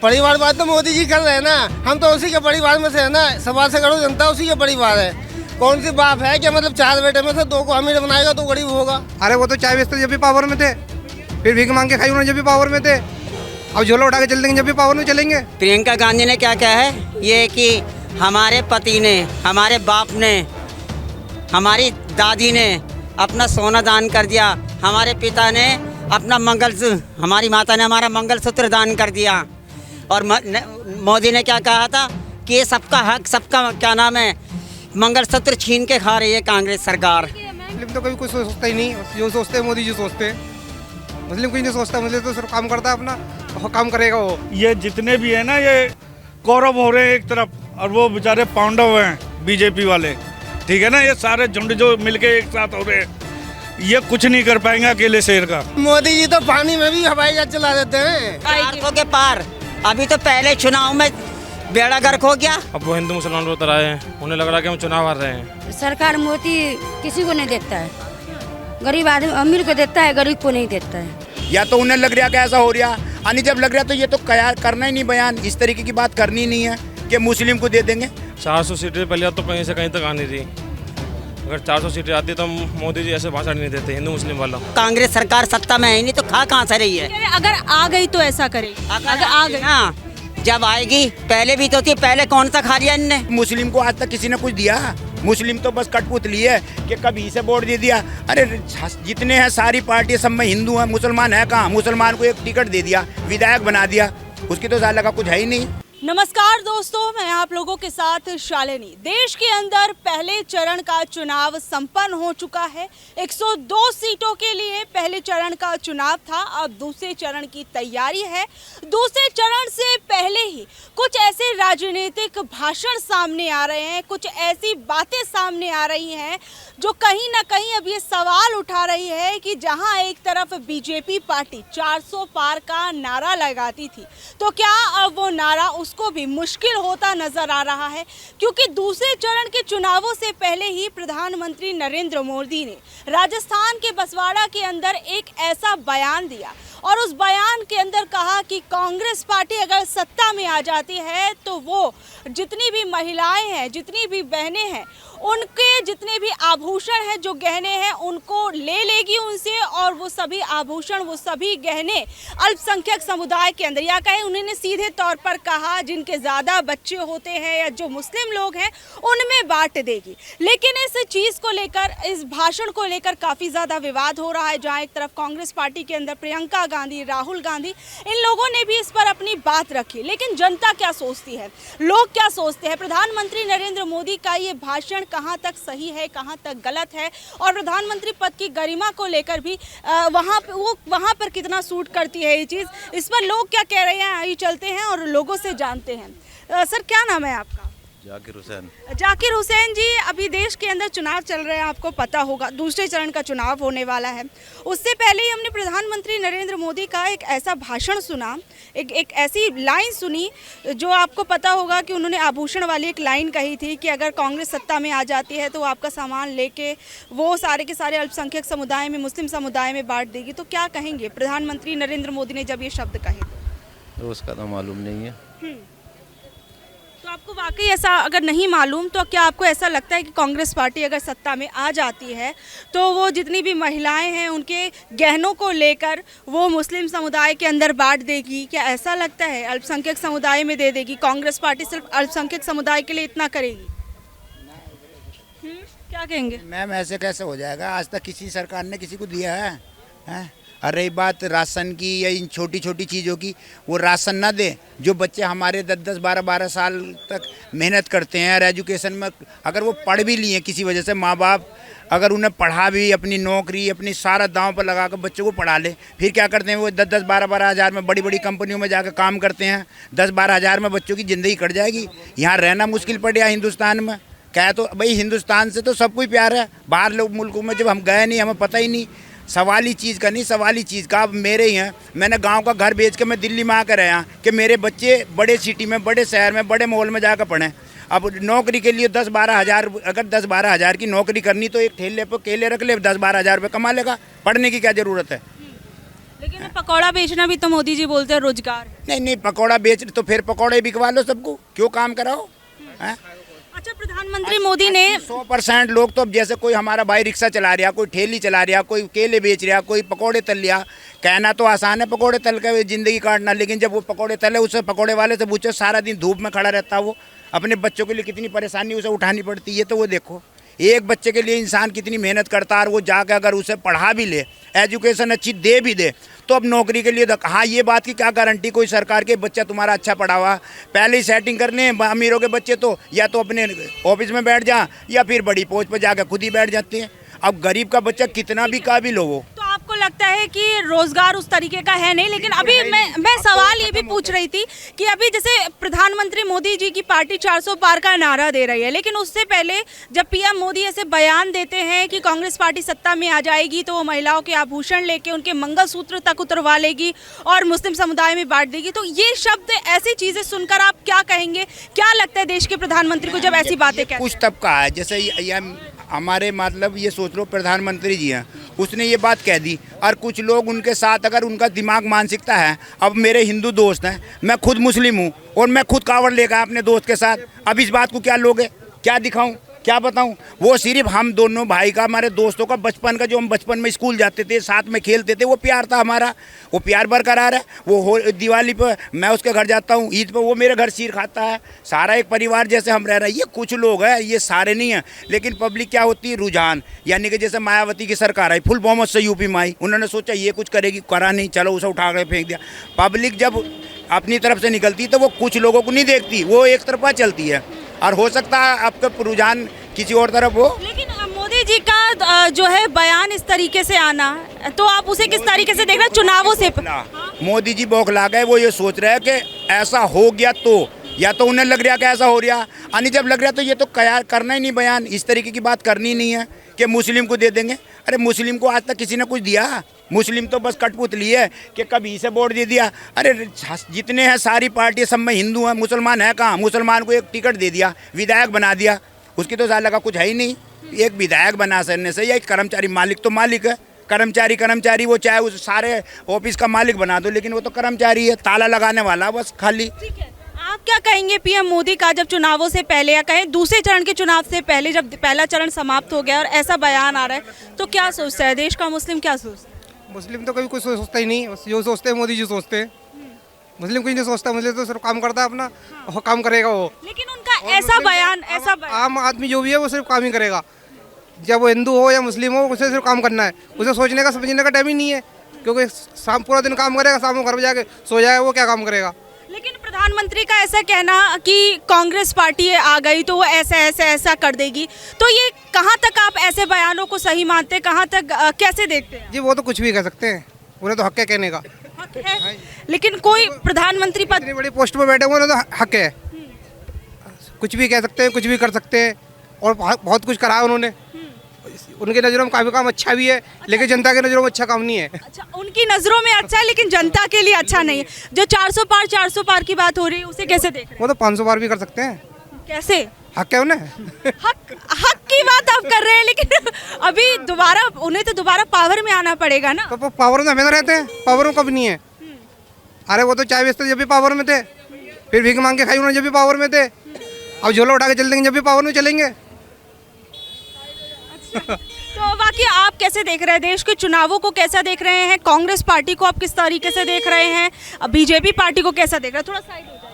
परिवारवाद तो मोदी जी कर रहे हैं ना, हम तो उसी के परिवार में से है ना। सवाल से करो, जनता उसी के परिवार है। कौन सी बाप है कि मतलब 4 बेटे में से 2 को अमीर बनाएगा तो गरीब होगा। अरे वो तो चाय बेचते जब भी पावर में थे, फिर भीख मांग के खाई उन्होंने जब भी पावर में थे। अब झोला उठा के चल देंगे जब भी पावर में चलेंगे। प्रियंका गांधी ने क्या कहा है, ये कि हमारे पति ने, हमारे बाप ने, हमारी दादी ने अपना सोना दान कर दिया, हमारे पिता ने अपना हमारी माता ने हमारा मंगलसूत्र दान कर दिया। और मोदी ने क्या कहा था कि ये सबका हक, सबका क्या नाम है, मंगलसूत्र छीन के खा रही है कांग्रेस सरकार। मुस्लिम तो कभी कुछ सोचता ही नहीं, जो सोचते हैं मोदी जी सोचते हैं। मुस्लिम कुछ नहीं सोचता, मुस्लिम तो सिर्फ काम करता है अपना, और काम करेगा वो। ये जितने भी है ना, ये कौरव हो रहे हैं एक तरफ, और वो बेचारे पांडव हैं बीजेपी वाले, ठीक है ना। ये सारे झुंड जो मिलके एक साथ हो रहे हैं, ये कुछ नहीं कर पाएंगे अकेले शेर का। मोदी जी तो पानी में भी हवाई जहाज चला देते हैं। पार के पार। अभी तो पहले चुनाव में बेड़ा गर्क हो गया। अब वो हिंदू मुसलमान उतर आए हैं, उन्हें लग रहा है कि हम चुनाव हार रहे हैं। सरकार मोदी किसी को नहीं देता है, गरीब आदमी अमीर को देता है, गरीब को नहीं देता है। या तो उन्हें लग रहा कि ऐसा हो रहा, यानी जब लग रहा तो ये तो करना ही नहीं, बयान इस तरीके की बात करनी नहीं है कि मुस्लिम को दे देंगे। 400 सीटें पहले तो कहीं से कहीं तक आनी थी। अगर 400 सीटें आती तो मोदी जी ऐसे भाषण नहीं देते हिंदू मुस्लिम वालों। कांग्रेस सरकार सत्ता में है ही नहीं तो खा कहाँ से रही है। अगर आ गई तो ऐसा करेगी, अगर आ गई हाँ, जब आएगी। पहले भी तो थी, पहले कौन सा खा लिया इनने। मुस्लिम को आज तक किसी ने कुछ दिया? मुस्लिम तो बस कठपुतली है कि कभी से वोट दे दिया। अरे जितने हैं सारी पार्टी सब में हिंदू हैं, मुसलमान है कहाँ? मुसलमान को एक टिकट दे दिया, विधायक बना दिया, उसकी तो ज़्यादा का कुछ है ही नहीं। नमस्कार दोस्तों, मैं आप लोगों के साथ शालिनी। देश के अंदर पहले चरण का चुनाव संपन्न हो चुका है। 102 सीटों के लिए पहले चरण का चुनाव था, अब दूसरे चरण की तैयारी है। दूसरे चरण से पहले ही कुछ ऐसे राजनीतिक भाषण सामने आ रहे हैं, कुछ ऐसी बातें सामने आ रही हैं जो कहीं ना कहीं अब ये सवाल उठा रही है कि जहां एक तरफ बीजेपी पार्टी 400 पार का नारा लगाती थी, तो क्या अब वो नारा उसको भी मुश्किल होता नजर आ रहा है। क्योंकि दूसरे चरण के चुनावों से पहले ही प्रधानमंत्री नरेंद्र मोदी ने राजस्थान के बसवाड़ा के अंदर एक ऐसा बयान दिया और उस बयान के अंदर कहा कि कांग्रेस पार्टी अगर सत्ता में आ जाती है तो वो जितनी भी महिलाएं हैं, जितनी भी बहनें हैं, उनके जितने भी आभूषण हैं, जो गहने हैं, उनको ले लेगी उनसे, और वो सभी आभूषण, वो सभी गहने अल्पसंख्यक समुदाय के अंदर, या कहें उन्होंने सीधे तौर पर कहा जिनके ज़्यादा बच्चे होते हैं या जो मुस्लिम लोग हैं उनमें बांट देगी। लेकिन इस चीज़ को लेकर, इस भाषण को लेकर काफ़ी ज़्यादा विवाद हो रहा है। जहाँ एक तरफ कांग्रेस पार्टी के अंदर प्रियंका गांधी, राहुल गांधी, इन लोगों ने भी इस पर अपनी बात रखी। लेकिन जनता क्या सोचती है, लोग क्या सोचते हैं, प्रधानमंत्री नरेंद्र मोदी का ये भाषण कहां तक सही है, कहां तक गलत है, और प्रधानमंत्री पद की गरिमा को लेकर भी वहां पर कितना सूट करती है ये चीज़, इस पर लोग क्या कह रहे हैं, आइए चलते हैं और लोगों से जानते हैं। सर, क्या नाम है आपका? जाकिर हुसैन। जाकिर हुसैन जी, अभी देश के अंदर चुनाव चल रहे हैं, आपको पता होगा दूसरे चरण का चुनाव होने वाला है। उससे पहले ही हमने प्रधानमंत्री नरेंद्र मोदी का एक ऐसा भाषण सुना, एक ऐसी लाइन सुनी जो आपको पता होगा कि उन्होंने आभूषण वाली एक लाइन कही थी कि अगर कांग्रेस सत्ता में आ जाती है तो आपका सामान लेके वो सारे के सारे अल्पसंख्यक समुदाय में, मुस्लिम समुदाय में बांट देगी। तो क्या कहेंगे प्रधानमंत्री नरेंद्र मोदी ने जब ये शब्द कहे? तो उसका तो मालूम नहीं है। तो आपको वाकई ऐसा अगर नहीं मालूम, तो क्या आपको ऐसा लगता है कि कांग्रेस पार्टी अगर सत्ता में आ जाती है तो वो जितनी भी महिलाएं हैं उनके गहनों को लेकर वो मुस्लिम समुदाय के अंदर बांट देगी? क्या ऐसा लगता है अल्पसंख्यक समुदाय में दे देगी? कांग्रेस पार्टी सिर्फ अल्पसंख्यक समुदाय के लिए इतना करेगी? क्या कहेंगे? मैम, ऐसे कैसे हो जाएगा? आज तक किसी सरकार ने किसी को दिया है? और रही बात राशन की या इन छोटी छोटी चीज़ों की, वो राशन ना दे। जो बच्चे हमारे 10-10, 12-12 साल तक मेहनत करते हैं और एजुकेशन में, अगर वो पढ़ भी लिए किसी वजह से, माँ बाप अगर उन्हें पढ़ा भी, अपनी नौकरी, अपनी सारा दांव पर लगा कर बच्चों को पढ़ा ले, फिर क्या करते हैं वो 10-10, 12-12 हज़ार में बड़ी बड़ी कंपनियों में जाकर काम करते हैं। 10-12 हज़ार में बच्चों की ज़िंदगी कट जाएगी। यहाँ रहना मुश्किल पड़ गया हिंदुस्तान में। क्या तो भाई, हिंदुस्तान से तो सब कोई प्यार है, बाहर लोग मुल्कों में जब हम गए नहीं, हमें पता ही नहीं। सवाली चीज़ का नहीं, सवाली चीज़ का। अब मेरे ही हैं, मैंने गांव का घर बेच के मैं दिल्ली में आकर आया कि मेरे बच्चे बड़े सिटी में, बड़े शहर में, बड़े मॉल में जाकर पढ़ें। अब नौकरी के लिए 10-12 हज़ार, अगर 10-12 हज़ार की नौकरी करनी तो एक ठेले पर केले रख ले, 10-12 हज़ार रुपये कमा लेगा। पढ़ने की क्या ज़रूरत है? लेकिन पकौड़ा बेचना भी तो मोदी जी बोलते हैं रोजगार है। नहीं नहीं, पकौड़ा बेच तो फिर पकौड़े बिकवा लो सबको, क्यों काम कराओ हैं? अच्छा, प्रधानमंत्री मोदी ने 100% लोग तो अब जैसे कोई हमारा भाई रिक्शा चला रहा, कोई ठेली चला रहा, कोई केले बेच रहा, कोई पकौड़े तल रहा। कहना तो आसान है पकौड़े तल के ज़िंदगी काटना, लेकिन जब वो पकौड़े तले उससे पकौड़े वाले से पूछो, सारा दिन धूप में खड़ा रहता वो, अपने बच्चों के लिए कितनी परेशानी उसे उठानी पड़ती है। तो वो देखो, एक बच्चे के लिए इंसान कितनी मेहनत करता है, और वो जाकर अगर उसे पढ़ा भी ले, एजुकेशन अच्छी दे भी दे, तो अब नौकरी के लिए हाँ, ये बात की क्या गारंटी कोई सरकार के बच्चा तुम्हारा अच्छा पढ़ा हुआ, पहले ही सेटिंग करने अमीरों के बच्चे तो या तो अपने ऑफिस में बैठ जा या फिर बड़ी पोस्ट पर जाकर खुद ही बैठ जाते हैं। अब गरीब का बच्चा कितना भी काबिल हो वो। तो आपको लगता है कि रोजगार उस तरीके का है नहीं, लेकिन अभी मैं सवाल ये भी पूछ रही थी कि अभी जैसे प्रधानमंत्री मोदी जी की पार्टी 400 पार का नारा दे रही है, लेकिन उससे पहले जब पीएम मोदी ऐसे बयान देते हैं कि कांग्रेस पार्टी सत्ता में आ जाएगी तो वो महिलाओं के आभूषण लेके उनके मंगलसूत्र तक उतरवा लेगी और मुस्लिम समुदाय में बांट देगी, तो ये शब्द, ऐसी चीजें सुनकर आप क्या कहेंगे? क्या लगता है देश के प्रधानमंत्री को जब ऐसी बातें कहते हैं? कुछ तबका है, जैसे हमारे मतलब ये सोच लो प्रधानमंत्री जी हैं, उसने ये बात कह दी, और कुछ लोग उनके साथ अगर उनका दिमाग मानसिकता है, अब मेरे हिंदू दोस्त हैं, मैं खुद मुस्लिम हूँ और मैं खुद कावड़ लेकर अपने दोस्त के साथ, अब इस बात को क्या लोगे, क्या दिखाऊं, क्या बताऊं? वो सिर्फ हम दोनों भाई का, हमारे दोस्तों का बचपन का, जो हम बचपन में स्कूल जाते थे, साथ में खेलते थे, वो प्यार था हमारा, वो प्यार बरकरार है। वो दिवाली पर मैं उसके घर जाता हूँ, ईद पर वो मेरे घर शीर खाता है, सारा एक परिवार जैसे हम रह रहे हैं। ये कुछ लोग हैं, ये सारे नहीं हैं, लेकिन पब्लिक क्या होती है, रुझान, यानी कि जैसे मायावती की सरकार आई फुल बहुमत से यूपी में आई, उन्होंने सोचा ये कुछ करेगी, करा नहीं, चलो उसे उठा कर फेंक दिया। पब्लिक जब अपनी तरफ से निकलती तो वो कुछ लोगों को नहीं देखती, वो एक तरफा चलती है, और हो सकता है आपका रुझान किसी और तरफ हो। लेकिन मोदी जी का जो है बयान इस तरीके से आना, तो आप उसे किस तरीके से देख रहे हैं चुनावों से? मोदी जी बौखला गए, वो ये सोच रहे हैं कि ऐसा हो गया तो, या तो उन्हें लग रहा कि ऐसा हो रहा, यानी जब लग रहा तो ये तो करना ही नहीं बयान, इस तरीके की बात करनी नहीं है कि मुस्लिम को दे देंगे। अरे मुस्लिम को आज तक किसी ने कुछ दिया? मुस्लिम तो बस कठपुतली है कि कभी इसे वोट दे दिया। अरे जितने हैं सारी पार्टी सब में हिंदू हैं, मुसलमान है कहाँ? मुसलमान को एक टिकट दे दिया, विधायक बना दिया, उसकी तो साला का कुछ है ही नहीं। एक विधायक बना सकने से, या एक कर्मचारी, मालिक तो मालिक है, कर्मचारी वो चाहे उस सारे ऑफिस का मालिक बना दो, लेकिन वो तो कर्मचारी है, ताला लगाने वाला बस खाली। ठीक है, आप क्या कहेंगे पीएम मोदी का जब चुनावों से पहले, या कहें दूसरे चरण के चुनाव से पहले, जब पहला चरण समाप्त हो गया और ऐसा बयान आ रहा है, तो क्या सोचता है देश का मुस्लिम, क्या सोचता है? मुस्लिम तो कभी कुछ सोचता ही नहीं, जो सोचते हैं मोदी जी सोचते हैं। मुस्लिम कुछ नहीं सोचता, मुस्लिम तो सिर्फ काम करता है अपना, और काम करेगा वो। लेकिन उनका ऐसा बयान आम आदमी जो भी है वो सिर्फ काम ही करेगा, जब वो हिंदू हो या मुस्लिम हो, उसे सिर्फ काम करना है, उसे सोचने का समझने का टाइम ही नहीं है, क्योंकि शाम पूरा दिन काम करेगा, शाम को घर में जाके सो जाएगा, वो क्या काम करेगा? लेकिन प्रधानमंत्री का ऐसा कहना कि कांग्रेस पार्टी आ गई तो वो ऐसा कर देगी, तो ये कहाँ तक आप ऐसे बयानों को सही मानते हैं, कहाँ तक कैसे देखते हैं? जी वो तो कुछ भी कह सकते हैं, उन्हें तो हक है कहने का। हक है, लेकिन कोई प्रधानमंत्री पद, इतनी बड़ी पोस्ट पर बैठे हुए उन्हें तो हक है, कुछ भी कह सकते हैं, कुछ भी कर सकते हैं, और बहुत कुछ करा है उन्होंने। उनकी नज़रों में काफ़ी काम अच्छा भी है, लेकिन जनता की नज़रों में अच्छा काम नहीं है। अच्छा, उनकी नज़रों में अच्छा है लेकिन जनता के लिए अच्छा नहीं है। जो 400 पार की बात हो रही है, उसे कैसे देख रहे हैं? वो तो 500 पार भी कर सकते हैं। कैसे? हक है उन्हें। हक की बात आप कर रहे हैं, लेकिन अभी उन्हें तो दोबारा पावर में आना पड़ेगा ना। तो पावर में हमेशा रहते हैं, पावर में कभी नहीं है। अरे वो तो चाय बेचते जब भी पावर में थे, फिर भीख मांग के खाई उन्होंने जब भी पावर में थे, अब झोला उठा के चल देंगे जब भी पावर में चलेंगे। तो बाकी आप कैसे देख रहे हैं देश के चुनावों को, कैसा देख रहे हैं? कांग्रेस पार्टी को आप किस तरीके से देख रहे हैं? बीजेपी पार्टी को कैसा देख रहे हैं? थोड़ा साइड हो जाइए।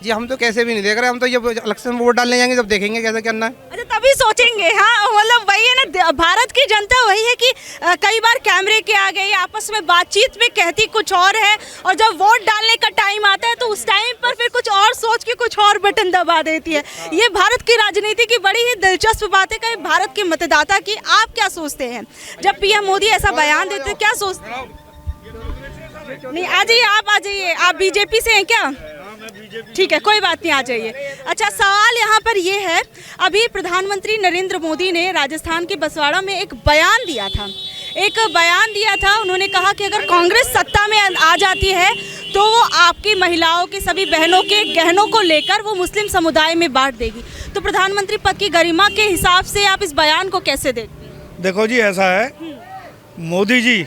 जी हम तो कैसे भी नहीं देख रहे, हम तो जब इलेक्शन में वोट डालने जाएंगे जब देखेंगे कैसे करना है। अच्छा, तभी सोचेंगे। हाँ, मतलब वही है ना, भारत की जनता वही है कि कई बार कैमरे के आगे आपस में बातचीत में कहती कुछ और है, और जब वोट डालने का टाइम आता है तो उस टाइम पर फिर कुछ और सोच के कुछ और बटन दबा देती है। ये भारत की राजनीति की बड़ी ही दिलचस्प बात है कि भारत के मतदाता की। आप क्या सोचते हैं जब पीएम मोदी ऐसा बयान देते हैं, क्या सोचते हैं? नहीं, आ जाइए, आप आ जाइए। आप बीजेपी से हैं क्या? ठीक है, कोई बात नहीं, आ जाइए। अच्छा, सवाल यहाँ पर ये है, अभी प्रधानमंत्री नरेंद्र मोदी ने राजस्थान के बसवाड़ा में एक बयान दिया था। उन्होंने कहा कि अगर कांग्रेस सत्ता में आ जाती है तो वो आपकी महिलाओं के, सभी बहनों के गहनों को लेकर वो मुस्लिम समुदाय में बांट देगी। तो प्रधानमंत्री पद की गरिमा के हिसाब से आप इस बयान को कैसे देखते हैं? देखो जी, ऐसा है, मोदी जी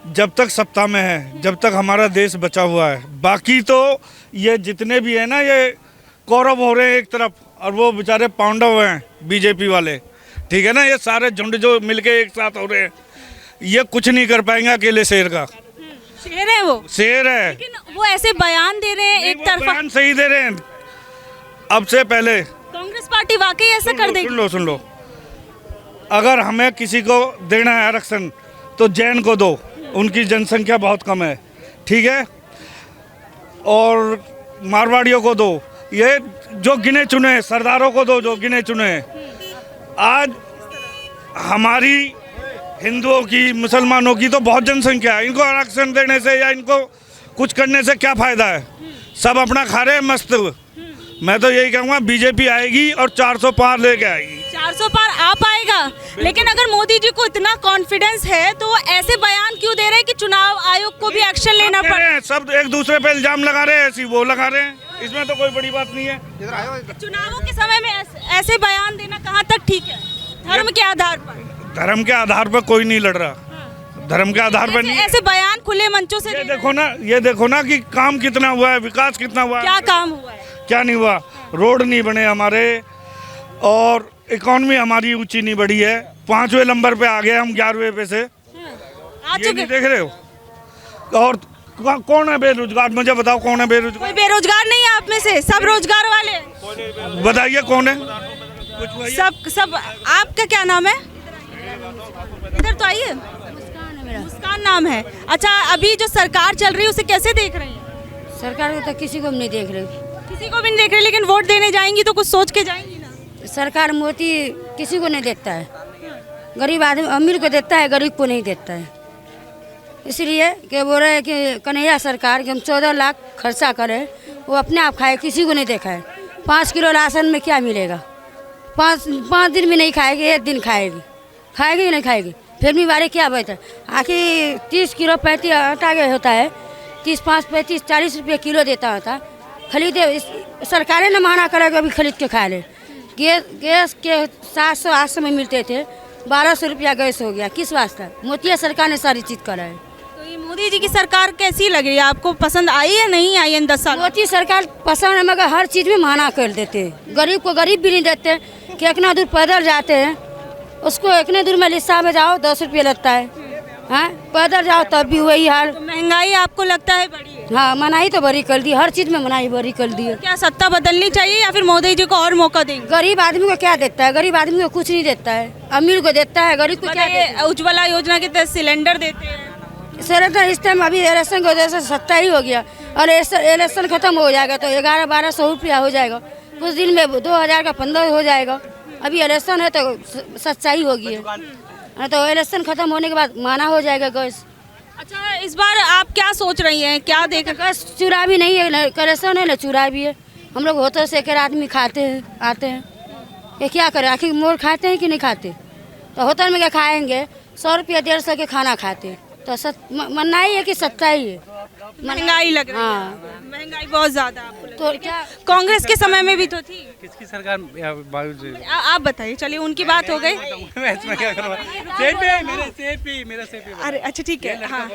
जब तक सत्ता में है, जब तक हमारा देश बचा हुआ है। बाकी तो ये जितने भी है ना, ये कौरव हो रहे हैं एक तरफ, और वो बेचारे पांडव हैं बीजेपी वाले, ठीक है ना। ये सारे झुंड जो मिलके एक साथ हो रहे हैं, ये कुछ नहीं कर पाएंगे अकेले शेर का। शेर है वो, शेर है, लेकिन वो ऐसे बयान दे रहे हैं एक तरफा। बयान सही दे रहे हैं। अब से पहले कांग्रेस पार्टी वाकई ऐसा कर देगी? सुन लो, अगर हमें किसी को देना है आरक्षण तो जैन को दो, उनकी जनसंख्या बहुत कम है, ठीक है, और मारवाड़ियों को दो, ये जो गिने चुने सरदारों को दो, जो गिने चुने। आज हमारी हिंदुओं की, मुसलमानों की तो बहुत जनसंख्या है, इनको आरक्षण देने से या इनको कुछ करने से क्या फायदा है? सब अपना खा रहे हैं मस्त। मैं तो यही कहूँगा बीजेपी आएगी और 400 पार लेके आएगी। 400 पार आ पाएगा, लेकिन अगर मोदी जी को इतना कॉन्फिडेंस है तो वो ऐसे बयान क्यों दे रहे हैं कि चुनाव आयोग को भी एक्शन लेना पड़े? सब एक दूसरे पे इल्जाम लगा रहे हैं, ऐसी वो लगा रहे हैं, इसमें तो कोई बड़ी बात नहीं है। चुनावों के समय में ऐसे बयान देना कहाँ तक ठीक है? धर्म के आधार पर? धर्म के आधार पर कोई नहीं लड़ रहा, धर्म के आधार पर नहीं। ऐसे बयान खुले मंचों से ये देखो ना कि काम कितना हुआ है, विकास कितना हुआ है। क्या काम हुआ है? क्या नहीं हुआ? रोड नहीं बने हमारे, और इकोनॉमी हमारी ऊंची नहीं बढ़ी है। 5वें नंबर पे आ गए हम 11वें पे से। ये नहीं देख रहे हो? और कौन है बेरोजगार? मुझे बताओ कौन है बेरोजगार? कोई बेरोजगार नहीं है आप में से, सब रोजगार वाले। बताइए कौन है? सब आपका क्या नाम है? इधर तो आइए। मुस्कान नाम है। अच्छा, अभी जो सरकार चल रही है उसे कैसे देख रही हैं? सरकार को तो किसी को भी नहीं देख रही, किसी को भी नहीं देख रही, लेकिन वोट देने जाएंगी तो कुछ सोच के जाएंगी ना। सरकार मोदी किसी को नहीं देता है, गरीब आदमी अमीर को देता है, गरीब को नहीं देता है। इसलिए कि बोल रहे हैं कि कन्हैया सरकार कि हम 14 लाख खर्चा करें, वो अपने आप खाए, किसी को नहीं देखा है। 5 किलो राशन में क्या मिलेगा? 5 दिन में नहीं खाएगी, 1 दिन खाएगी कि नहीं खाएगी? फिर भी बारे क्या बेहतर? आखिर 30 किलो 35 आटा के होता है, 35 40 रुपये किलो देता होता, खरीदे सरकारें ने मना करा कि अभी खरीद के खा ले। गैस के 700-800 में मिलते थे, 1200 रुपया गैस हो गया। किस वास्ते? मोदी सरकार ने सारी चीज़ करा है। तो ये मोदी जी की सरकार कैसी लग रही है आपको? पसंद आई है नहीं आई इन 10 साल? मोदी सरकार पसंद है, मगर हर चीज़ में मना कर देते। गरीब को गरीब भी नहीं देते कि इतना दूर पैदल जाते हैं, उसको इतने दूर में लिस्सा में जाओ 10 रुपये लगता है, हाँ पैदल जाओ तब भी वही हाल। तो महंगाई आपको लगता है बड़ी है? हाँ, मनाही तो बड़ी कर दी, हर चीज़ में मनाही बड़ी कर दी है। क्या सत्ता बदलनी चाहिए या फिर मोदी जी को और मौका देंगे? गरीब आदमी को क्या देता है? गरीब आदमी को कुछ नहीं देता है, अमीर को देता है, गरीब को क्या देता है? उज्ज्वला योजना के तहत सिलेंडर देते हैं। सिलेंडर इस टाइम अभी इलेक्शन की वजह से सस्ता ही हो गया, और इलेक्शन खत्म हो जाएगा तो 1100-1200 रुपया हो जाएगा, कुछ दिन में 2000 का 15 हो जाएगा। अभी इलेक्शन है तो सच्चाई होगी है, तो इलेक्शन खत्म होने के बाद माना हो जाएगा गैस। अच्छा, इस बार आप क्या सोच रही हैं? क्या देख? गैस चूरा भी नहीं है, इलेक्शन है ना, चूरा भी है। हम लोग होटल से एक आदमी खाते हैं, आते हैं, ये क्या करें? आखिर मोर खाते हैं कि नहीं खाते? तो होटल में क्या खाएंगे? 100 रुपया 150 के खाना खाते, तो मना ही है कि सच्चाई है? महंगाई लग रही है। हाँ, महंगाई बहुत ज्यादा आपको तो क्या कांग्रेस के समय में भी तो थी? किसकी सरकार? आप बताइए। चलिए, उनकी बात हो गई। अरे अच्छा, ठीक है, हाँ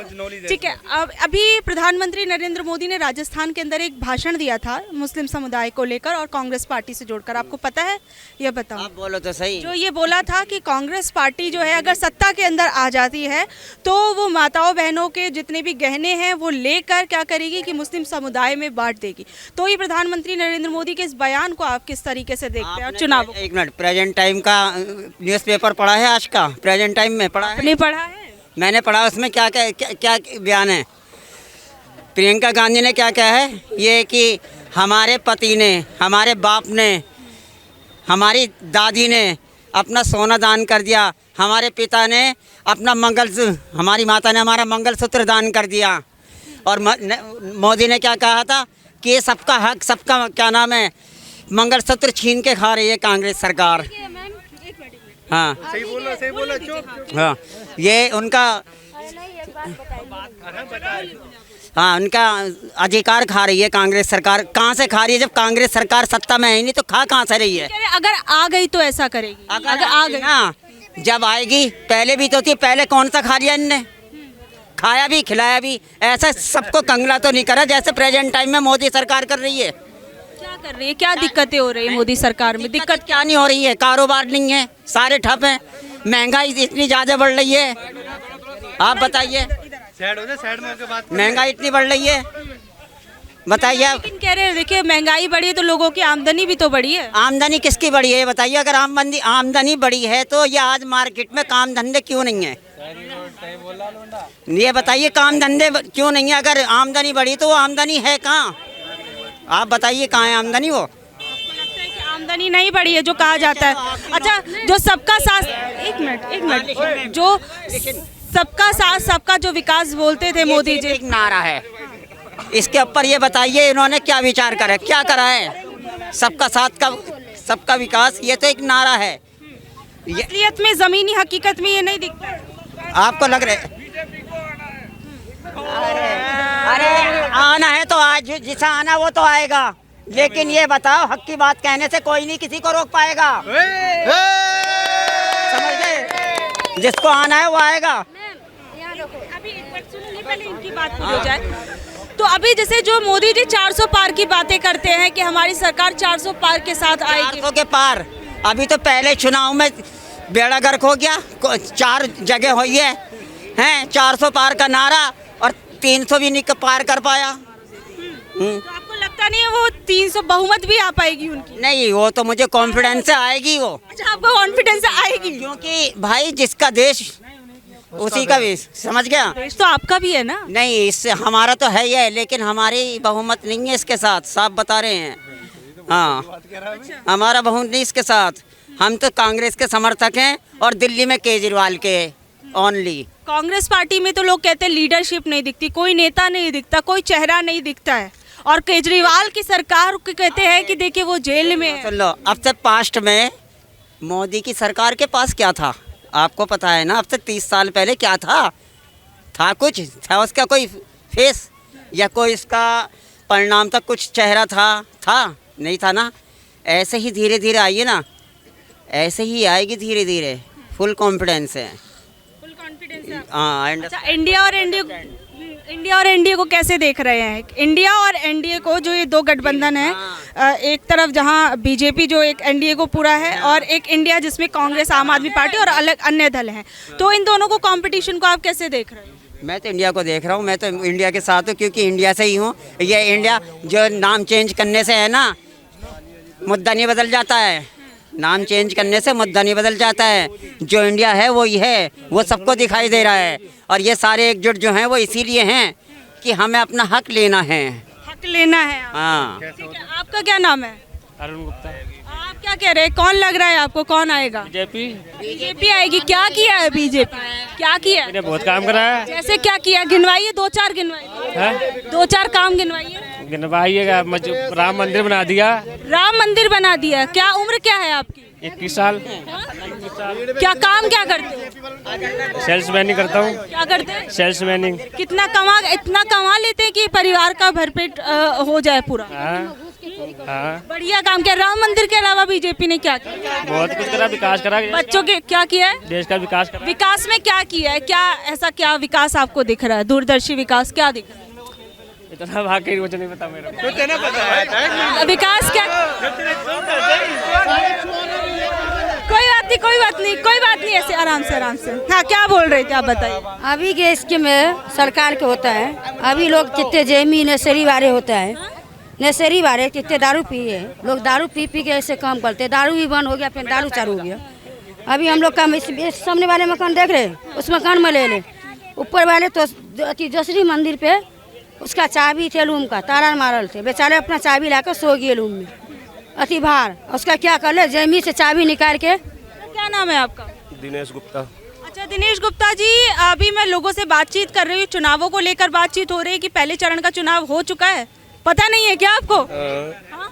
ठीक है। अब अभी प्रधानमंत्री नरेंद्र मोदी ने राजस्थान के अंदर एक भाषण दिया था मुस्लिम समुदाय को लेकर और कांग्रेस पार्टी से जोड़कर, आपको पता है? ये बताओ। आप बोलो तो सही। जो ये बोला था कि कांग्रेस पार्टी जो है अगर सत्ता के अंदर आ जाती है तो वो माताओं बहनों के जितने भी गहने हैं वो लेकर क्या करेगी कि मुस्लिम समुदाय में बांट देगी। तो ये प्रधानमंत्री नरेंद्र मोदी के इस बयान को आप किस तरीके से देखते हैं? और चुनाव, एक मिनट, प्रेजेंट टाइम का न्यूज़पेपर पढ़ा है आज का? प्रेजेंट टाइम में पढ़ा है? नहीं पढ़ा है? मैंने पढ़ा, उसमें क्या क्या क्या, क्या बयान है? प्रियंका गांधी ने क्या कहा है? ये कि हमारे पति ने, हमारे बाप ने, हमारी दादी ने अपना सोना दान कर दिया, हमारे पिता ने अपना हमारी माता ने हमारा मंगलसूत्र दान कर दिया। और मोदी ने क्या कहा था कि ये सबका हक, सबका क्या नाम है, मंगलसूत्र छीन के खा रही है कांग्रेस सरकार। हाँ सही बोला चुप। हाँ, ये उनका, हाँ उनका अधिकार खा रही है कांग्रेस सरकार। कहाँ से खा रही है जब कांग्रेस सरकार सत्ता में है ही नहीं, तो खा कहाँ से रही है? अगर आ गई तो ऐसा करेगी? अगर आ गई, हाँ जब आएगी, पहले भी तो थी, पहले कौन सा खा लिया इनने? खाया भी खिलाया भी। ऐसा सबको कंगला तो नहीं करा जैसे प्रेजेंट टाइम में मोदी सरकार कर रही है। क्या कर रही है, क्या दिक्कतें हो रही है मोदी सरकार में? दिक्कत क्या नहीं हो रही है, कारोबार नहीं है, सारे ठप हैं, महंगाई इतनी ज़्यादा बढ़ रही है। आप बताइए, महंगाई इतनी बढ़ रही है, बताइए आप। लेकिन कह रहे हैं देखिए महंगाई बढ़ी है तो लोगों की आमदनी भी तो बढ़ी है। आमदनी किसकी बढ़ी है ये बताइए। अगर आमदनी बढ़ी है तो ये आज मार्केट में काम धंधे क्यों नहीं है, ये बताइए। काम धंधे क्यों नहीं है? अगर आमदनी बढ़ी तो वो आमदनी है कहाँ? आप बताइए कहाँ है आमदनी? वो आमदनी नहीं बढ़ी है जो कहा जाता है। अच्छा, जो सबका साथ, एक मिनट, जो सबका साथ सबका जो विकास बोलते थे मोदी जी, एक नारा है, इसके ऊपर ये बताइए इन्होंने क्या विचार करा, क्या करा है? सबका साथ का सबका विकास, ये तो एक नारा है। असलियत में जमीनी हकीकत में ये नहीं दिखता। आपको लग रहा है? अरे आना है तो आज, जिसे आना वो तो आएगा, लेकिन ये बताओ हक की बात कहने से कोई नहीं किसी को रोक पाएगा, समझ गए? जिसको आना है वो आएगा। अभी एक बात सुनिए, पहले इनकी बात हो जाए। तो अभी जैसे जो मोदी जी 400 पार की बातें करते हैं कि हमारी सरकार 400 पार के साथ आएगी। 400 के पार, अभी तो पहले चुनाव में बेड़ा गर्क हो गया, 4 जगह हुई है 400 पार का नारा, और 300 भी नहीं पार कर पाया। तो आपको लगता नहीं है वो 300 बहुमत भी आ पाएगी उनकी? नहीं, वो तो मुझे कॉन्फिडेंस से आएगी वो। अच्छा, आपको कॉन्फिडेंस से आएगी? क्योंकि भाई जिसका देश उसी का भी, समझ गया? देश तो आपका भी है ना? नहीं, इससे हमारा तो है ही है, लेकिन हमारी बहुमत नहीं है इसके साथ, साफ बता रहे हैं। हाँ, हमारा बहुमत नहीं इसके साथ। हम तो कांग्रेस के समर्थक हैं और दिल्ली में केजरीवाल के ओनली। कांग्रेस पार्टी में तो लोग कहते हैं लीडरशिप नहीं दिखती, कोई नेता नहीं दिखता, कोई चेहरा नहीं दिखता है, और केजरीवाल की सरकार को कहते हैं कि देखिए वो जेल में है। सुन लो, अब तक पास्ट में मोदी की सरकार के पास क्या था आपको पता है ना? अब से 30 साल पहले क्या था कुछ था उसका कोई फेस या कोई इसका परिणाम तक कुछ चेहरा था नहीं था ना। ऐसे ही धीरे धीरे आइए ना, ऐसे ही आएगी धीरे धीरे। फुल कॉन्फिडेंस है। फुल कॉन्फिडेंस है। हाँ। अच्छा, इंडिया और एनडीए को कैसे देख रहे हैं? इंडिया और एनडीए को, जो ये दो गठबंधन है, एक तरफ जहां बीजेपी जो एक एनडीए को पूरा है, और एक इंडिया जिसमें कांग्रेस, आम आदमी पार्टी और अलग अन्य दल हैं, तो इन दोनों को कंपटीशन को आप कैसे देख रहे हैं? मैं तो इंडिया को देख रहा हूँ, मैं तो इंडिया के साथ हूँ, क्योंकि इंडिया से ही हूँ। ये इंडिया जो नाम चेंज करने से है ना, मुद्दा नहीं बदल जाता है। नाम चेंज करने से मुद्दा नहीं बदल जाता है। जो इंडिया है वो ही है, वो सबको दिखाई दे रहा है। और ये सारे एकजुट जो हैं वो इसीलिए हैं कि हमें अपना हक लेना है। हक लेना है। हाँ। ठीक है, आपका क्या नाम है? अरुण गुप्ता। आप क्या कह रहे हैं, कौन लग रहा है आपको, कौन आएगा? बीजेपी आएगी। क्या किया है बीजेपी, क्या किया है? बहुत काम करा है। जैसे क्या किया, गिनवाइए, 2-4 गिनवाइए। 2-4 काम गिनवाइए। गिनवाइएगा। राम मंदिर बना दिया। राम मंदिर बना दिया। क्या उम्र क्या है आपकी? 21 साल। क्या काम क्या करते हो? सेल्समैनिंग करता हूँ। क्या करते हैं? सेल्समैनिंग। इतना कमा लेते हैं कि परिवार का भरपेट हो जाए पूरा। हाँ। बढ़िया काम किया। राम मंदिर के अलावा बीजेपी ने क्या किया? बहुत कुछ करा, विकास करा। बच्चों के क्या किया है? देश का विकास करा। विकास में क्या किया है? क्या ऐसा क्या विकास आपको दिख रहा है, दूरदर्शी विकास क्या दिख रहा है? इतना वाकई मुझे नहीं पता मेरा। तो पता है विकास क्या? कोई बात नहीं, ऐसे आराम से। हाँ, क्या बोल रहे थे आप, बताइए। अभी के इसके में सरकार के होता है, अभी लोग कितने जेमी नशेरी वाले होता है, नशेरी वाले कितने दारू पिए, लोग दारू पी के ऐसे काम करते, दारू भी बंद हो गया, फिर दारू चालू हो गया। अभी हम लोग का इस सामने वाले मकान देख रहे, उस मकान में ले ऊपर वाले तो जसरी मंदिर पे उसका चाबी थे रूम का, ताला मारल थे, बेचारे अपना चाबी लाकर सो गए रूम में, अति भार। उसका क्या कर ले, जेमी से चाबी निकाल के। क्या नाम है आपका? दिनेश गुप्ता। अच्छा, दिनेश गुप्ता जी, अभी मैं लोगों से बातचीत कर रही हूँ, चुनावों को लेकर बातचीत हो रही है कि पहले चरण का चुनाव हो चुका है, पता नहीं है क्या आपको? हाँ?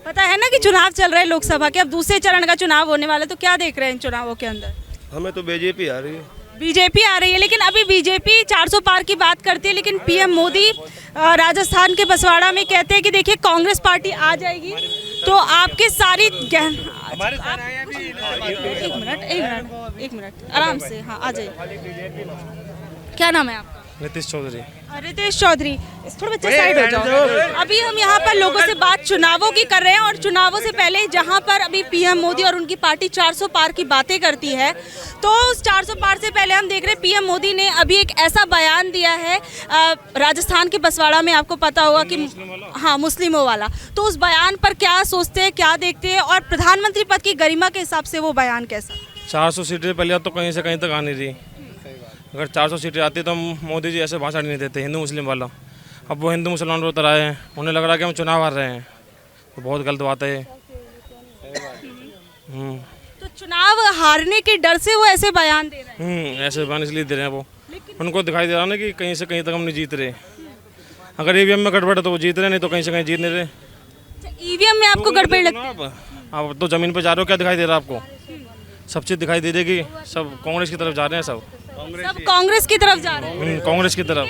पता है ना कि चुनाव चल रहे हैं लोकसभा के, अब दूसरे चरण का चुनाव होने वाला, तो क्या देख रहे हैं इन चुनावों के अंदर? हमें तो बीजेपी आ रही है। बीजेपी आ रही है, लेकिन अभी बीजेपी 400 पार की बात करती है, लेकिन पीएम मोदी राजस्थान के बसवाड़ा में कहते हैं कि देखिए कांग्रेस पार्टी आ जाएगी, तो आपके सारी एक मिनट आराम से। हाँ, आ जाइए। क्या नाम है आपका? नीतीश चौधरी। रितेश चौधरी, थोड़ा बच्चे साइड हो जाओ। अभी हम यहाँ पर लोगों से बात चुनावों की कर रहे हैं और चुनावों से पहले जहाँ पर अभी पीएम मोदी और उनकी पार्टी 400 पार की बातें करती है, तो उस 400 पार से पहले हम देख रहे हैं पीएम मोदी ने अभी एक ऐसा बयान दिया है राजस्थान के बसवाड़ा में, आपको पता होगा कि हाँ मुस्लिमों वाला। तो उस बयान पर क्या सोचते हैं, क्या देखते हैं और प्रधानमंत्री पद की गरिमा के हिसाब से वो बयान कैसा? 400 सीटें पहले तो कहीं से कहीं तक आनी थी। अगर 400 सीटें आती तो मोदी जी ऐसे भाषण नहीं देते हिंदू मुस्लिम वाला। अब वो हिंदू मुसलमान पर उतर आए हैं, उन्हें लग रहा है कि हम चुनाव हार रहे हैं, तो बहुत गलत बात है। तो चुनाव हारने के डर से वो ऐसे बयान दे रहे हैं? ऐसे बयान इसलिए दे रहे हैं, वो उनको दिखाई दे रहा है ना कि कहीं से कहीं तक हम नहीं जीत रहे। अगर ईवीएम में गड़बड़ है तो वो जीत रहे, नहीं तो कहीं से कहीं जीत नहीं रहे। ईवीएम में आपको गड़बड़ लगती है? अब तो जमीन पे जा रहे हो, क्या दिखाई दे रहा है आपको? सब चीज़ दिखाई दे रही है कि सब कांग्रेस की तरफ जा रहे हैं, सब कांग्रेस की तरफ जा रहे हैं। कांग्रेस की तरफ।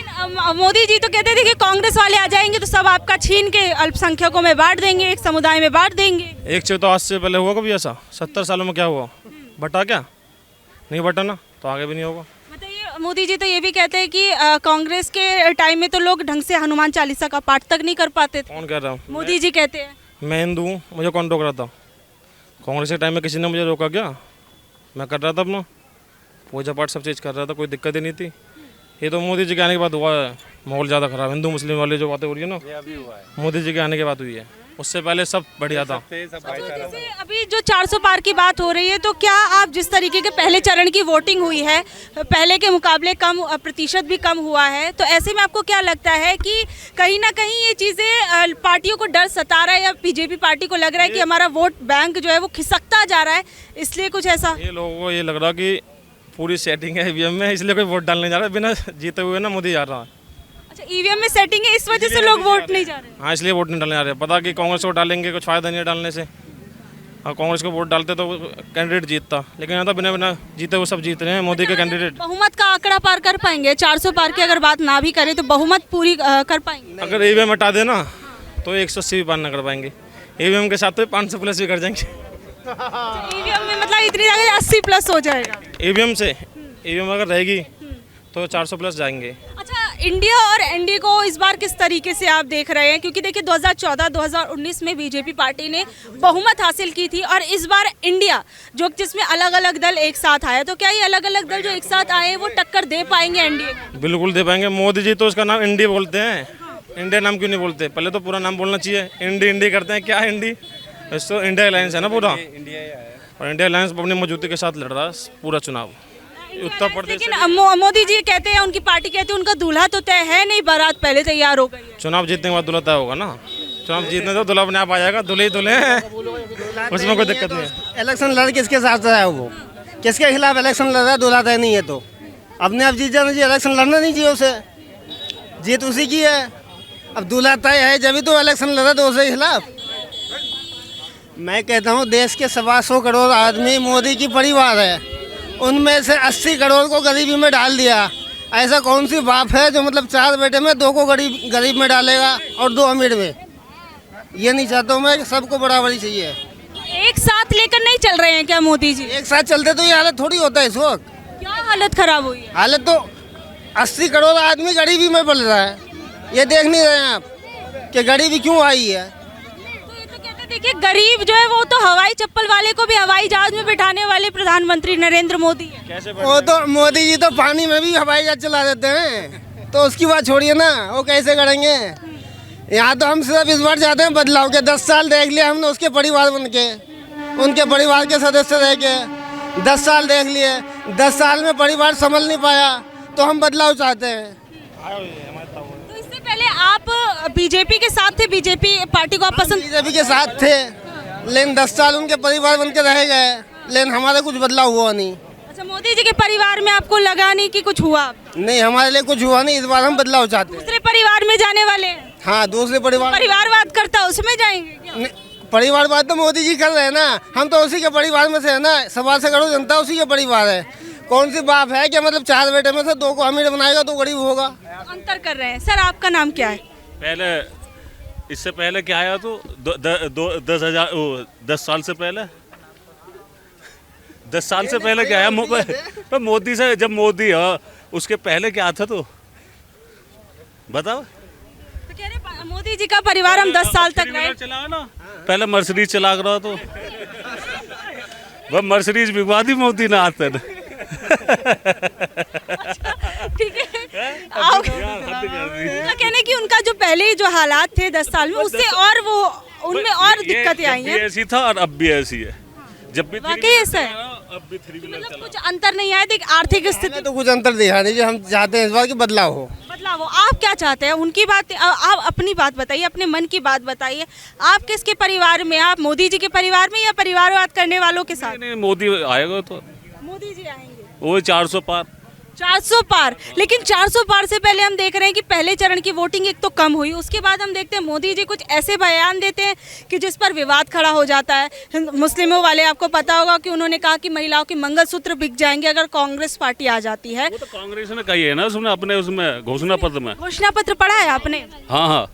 मोदी जी तो कहते थे कि कांग्रेस वाले आ जाएंगे तो सब आपका छीन के अल्पसंख्यकों में बांट देंगे, एक समुदाय में बांट देंगे। एक से तो आज से पहले हुआ कभी ऐसा? 70 सालों में क्या हुआ? बटा क्या? नहीं बटा ना, तो आगे भी नहीं होगा। बताइए, मोदी जी तो ये भी कहते हैं कि कांग्रेस के टाइम में तो लोग ढंग से हनुमान चालीसा का पाठ तक नहीं कर पाते थे। कौन कह रहा हूँ? मोदी जी कहते हैं। मैं हिंदू हूँ, मुझे कौन रोक रहा था? कांग्रेस के टाइम में किसी ने मुझे रोका क्या? मैं कर रहा था अपना पूजा पाठ, सब चीज़ कर रहा था, कोई दिक्कत ही नहीं थी। ये तो मोदी जी के आने के बाद हुआ है, माहौल ज़्यादा खराब। हिंदू मुस्लिम वाले जो बातें हो रही है ना, मोदी जी के आने के बाद हुई है, उससे पहले सब बढ़िया था। जैसे अभी जो 400 पार की बात हो रही है, तो क्या आप जिस तरीके के पहले चरण की वोटिंग हुई है, पहले के मुकाबले कम प्रतिशत भी कम हुआ है, तो ऐसे में आपको क्या लगता है कि कहीं ना कहीं ये चीज़ें पार्टियों को डर सता रहा है, या बीजेपी पार्टी को लग रहा है कि हमारा वोट बैंक जो है वो खिसकता जा रहा है, इसलिए कुछ ऐसा? ये लोगों को ये लग रहा कि पूरी सेटिंग है ईवीएम में, इसलिए कोई वोट डालने जा रहा है, बिना जीते हुए ना मोदी जा रहा है। अच्छा, ईवीएम में सेटिंग है, इस वजह से लोग वोट नहीं जा रहे? हाँ, इसलिए वोट नहीं डालने जा रहे। पता कि कांग्रेस को डालेंगे, कुछ फायदा नहीं है डालने से। और कांग्रेस को वोट डालते तो कैंडिडेट जीतता, लेकिन यहाँ तो बिना बिना जीते वो सब जीत रहे हैं, मोदी के कैंडिडेट। बहुमत का आंकड़ा पार कर पाएंगे? 400 पार की अगर बात ना भी करें तो बहुमत पूरी कर पाएंगे? अगर ईवीएम हटा देना तो 180 भी पार ना कर पाएंगे। ईवीएम के साथ तो 500 प्लस भी कर जाएंगे। ईवीएम में मतलब इतनी जगह 80 प्लस हो जाएगा ईवीएम से। ईवीएम अगर रहेगी तो 400 प्लस जाएंगे। अच्छा, इंडिया और एनडीए को इस बार किस तरीके से आप देख रहे हैं? क्योंकि देखिए 2014-2019 में बीजेपी पार्टी ने बहुमत हासिल की थी, और इस बार इंडिया जो जिसमें अलग अलग दल एक साथ आए, तो क्या ये अलग अलग दल जो एक साथ आए वो टक्कर दे पाएंगे एनडीए? बिल्कुल दे पाएंगे। मोदी जी तो उसका नाम इंडी बोलते हैं, इंडिया नाम क्यों नहीं बोलते? पहले तो पूरा नाम बोलना चाहिए। इंडी इंडी करते हैं, क्या इंडी? तो इंडिया अलायंस है ना पूरा, और इंडिया अलायंस अपनी मौजूदगी के साथ लड़ रहा है पूरा चुनाव उत्तर प्रदेश। लेकिन मोदी जी कहते हैं, उनकी पार्टी कहती है उनका दूल्हा तो तय है नहीं, बारात पहले तैयार हो गई है। चुनाव जीतने के बाद दूल्हा तय होगा ना। चुनाव जीतने तो दूल्हा अपने आप आ जाएगा, दूल्हे ही दूल्हे हैं, उसमें कोई दिक्कत नहीं है। इलेक्शन लड़ किसके साथ है? वो किसके खिलाफ इलेक्शन लड़ रहा है? दूल्हा तय नहीं है तो अपने आप जीत जाना चाहिए। इलेक्शन लड़ना नहीं चाहिए उसे, जीत उसी की है। अब दूल्हा तय है जब तो इलेक्शन लड़ा तो उसके खिलाफ। मैं कहता हूँ देश के 125 करोड़ आदमी मोदी की परिवार है, उनमें से 80 करोड़ को गरीबी में डाल दिया। ऐसा कौन सी बाप है जो मतलब 4 बेटे में 2 को गरीब में डालेगा और 2 अमीर में? ये नहीं चाहता हूँ मैं कि सबको बराबरी चाहिए। एक साथ लेकर नहीं चल रहे हैं क्या मोदी जी? एक साथ चलते तो ये हालत थोड़ी होता है इस वक्त। क्या हालत खराब हुई है? हालत तो 80 करोड़ आदमी गरीबी में पड़ रहा है, ये देख नहीं रहे हैं आप कि गरीबी क्यों आई है। देखिए, गरीब जो है वो तो हवाई चप्पल वाले को भी हवाई जहाज में बिठाने वाले प्रधानमंत्री नरेंद्र मोदी है। वो तो मोदी जी तो पानी में भी हवाई जहाज चला देते हैं, तो उसकी बात छोड़िए ना, वो कैसे करेंगे। यहाँ तो हम सिर्फ इस बार चाहते हैं बदलाव के। 10 साल देख लिया हमने उसके परिवार बन के, उनके परिवार के सदस्य रह के 10 साल देख लिए। 10 साल में परिवार संभल नहीं पाया, तो हम बदलाव चाहते हैं। तो इससे पहले आप बीजेपी के साथ थे, बीजेपी पार्टी को आप पसंद? बीजेपी के साथ थे, लेकिन 10 साल उनके परिवार बन के रह गए, लेकिन हमारा कुछ बदलाव हुआ नहीं। अच्छा, मोदी जी के परिवार में आपको लगा नहीं कि कुछ हुआ? नहीं, हमारे लिए कुछ हुआ नहीं। इस बार हम बदलाव चाहते हैं। दूसरे परिवार में जाने वाले हैं? हाँ, दूसरे परिवारवाद करता उसमें जाएंगे क्या? परिवारवाद तो मोदी जी कर रहे हैं ना, हम तो उसी के परिवार में से है ना। 125 करोड़ जनता उसी के परिवार है। कौन सी बाप है कि मतलब 4 बेटे में से 2 को अमीर बनाएगा तो गरीब होगा? अंतर कर रहे हैं। सर, आपका नाम क्या है? पहले इससे पहले क्या आया तो 10 साल से पहले 10 साल से पहले क्या आया? पर मोदी से जब मोदी उसके पहले क्या था तो बताओ। तो कह रहे मोदी जी का परिवार हम 10 साल तक रहे। चलाओ ना, पहले मर्सिडीज चला रहा तो वह मर्सिडीज बिकवा दी मोदी ने आते न। ठीक है, उनका कहना है कि उनका जो पहले जो हालात थे 10 साल में उससे और वो उनमें और दिक्कतें आई हैं। ऐसी था और अब भी ऐसी है। जब भी वाकई ऐसा है, अब भी 3 व्हीलर मतलब कुछ अंतर नहीं आया। देख आर्थिक स्थिति तो कुछ अंतर दिखा नहीं, जो हम चाहते हैं इस बार की बदलाव हो। बदलाव हो। आप क्या चाहते हैं? उनकी बात, आप अपनी बात बताइए, अपने मन की बात बताइए। आप किसके परिवार में? आप मोदी जी के परिवार में या परिवारवाद करने वालों के साथ? नहीं, मोदी आएगा तो मोदी जी आएंगे। वो 400 पार। 400 पार, लेकिन 400 पार से पहले हम देख रहे हैं कि पहले चरण की वोटिंग एक तो कम हुई, उसके बाद हम देखते हैं मोदी जी कुछ ऐसे बयान देते हैं कि जिस पर विवाद खड़ा हो जाता है। मुस्लिमों वाले, आपको पता होगा कि उन्होंने कहा कि महिलाओं के मंगलसूत्र बिक जाएंगे अगर कांग्रेस पार्टी आ जाती है। वो तो कांग्रेस ने कही है ना उसमें, अपने उसमें घोषणा पत्र में। घोषणा पत्र पढ़ा है आपने? हाँ हाँ,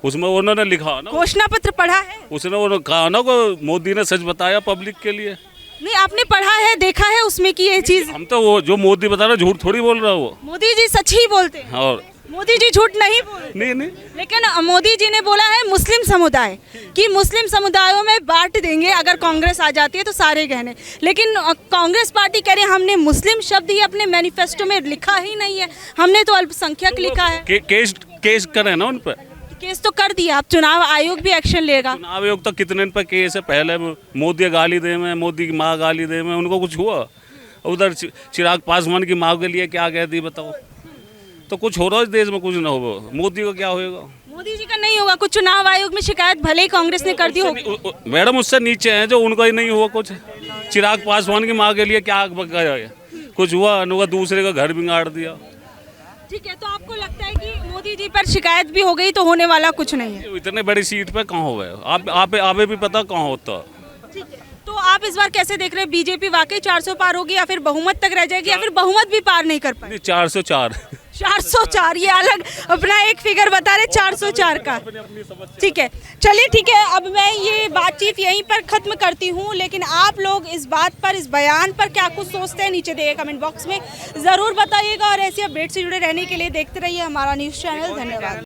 उसमें उन्होंने लिखा ना, घोषणा पत्र पढ़ा है? उसने उन्होंने कहा ना को मोदी ने सच बताया पब्लिक के लिए। नहीं, आपने पढ़ा है, देखा है उसमें कि ये चीज? हम तो वो जो मोदी बता रहा झूठ थोड़ी बोल रहा वो। मोदी जी सच ही बोलते हैं और मोदी जी झूठ नहीं बोलते। नहीं, लेकिन मोदी जी ने बोला है मुस्लिम समुदाय कि मुस्लिम समुदायों में बांट देंगे अगर कांग्रेस आ जाती है तो सारे गहने। लेकिन कांग्रेस पार्टी कह रही है हमने मुस्लिम शब्द ही अपने मैनिफेस्टो में लिखा ही नहीं है, हमने तो अल्पसंख्यक लिखा है। केस करें ना उन पर। केस तो कर दिया, अब चुनाव आयोग भी एक्शन लेगा। चुनाव आयोग तो कितने पर केस है? पहले मोदी गाली दे में, मोदी की माँ गाली दे में, उनको कुछ हुआ? उधर चिराग पासवान की माँ के लिए क्या कहती बताओ? तो कुछ हो रहा है इस देश में, कुछ ना होगा। मोदी को क्या होएगा? मोदी जी का नहीं होगा कुछ। चुनाव आयोग में शिकायत भले ही कांग्रेस ने कर दी होगी। मैडम उससे नीचे हैं जो उनका ही नहीं हुआ कुछ। चिराग पासवान की माँ के लिए क्या कुछ हुआ? उनका दूसरे का घर बिगाड़ दिया। ठीक है, तो आपको लगता है कि मोदी जी पर शिकायत भी हो गई तो होने वाला कुछ नहीं है? इतने बड़ी सीट पे कहाँ हो गए? आप भी पता कहाँ होता। ठीक है, तो आप इस बार कैसे देख रहे हैं? बीजेपी वाकई 400 पार होगी या फिर बहुमत तक रह जाएगी या फिर बहुमत भी पार नहीं कर पाएगी? 404। 404, ये अलग अपना एक फिगर बता रहे 404 का। ठीक है, चलिए ठीक है, अब मैं ये बातचीत यहीं पर खत्म करती हूँ। लेकिन आप लोग इस बात पर, इस बयान पर क्या कुछ सोचते हैं नीचे दिए कमेंट बॉक्स में ज़रूर बताइएगा। और ऐसी अपडेट से जुड़े रहने के लिए देखते रहिए हमारा न्यूज़ चैनल। धन्यवाद।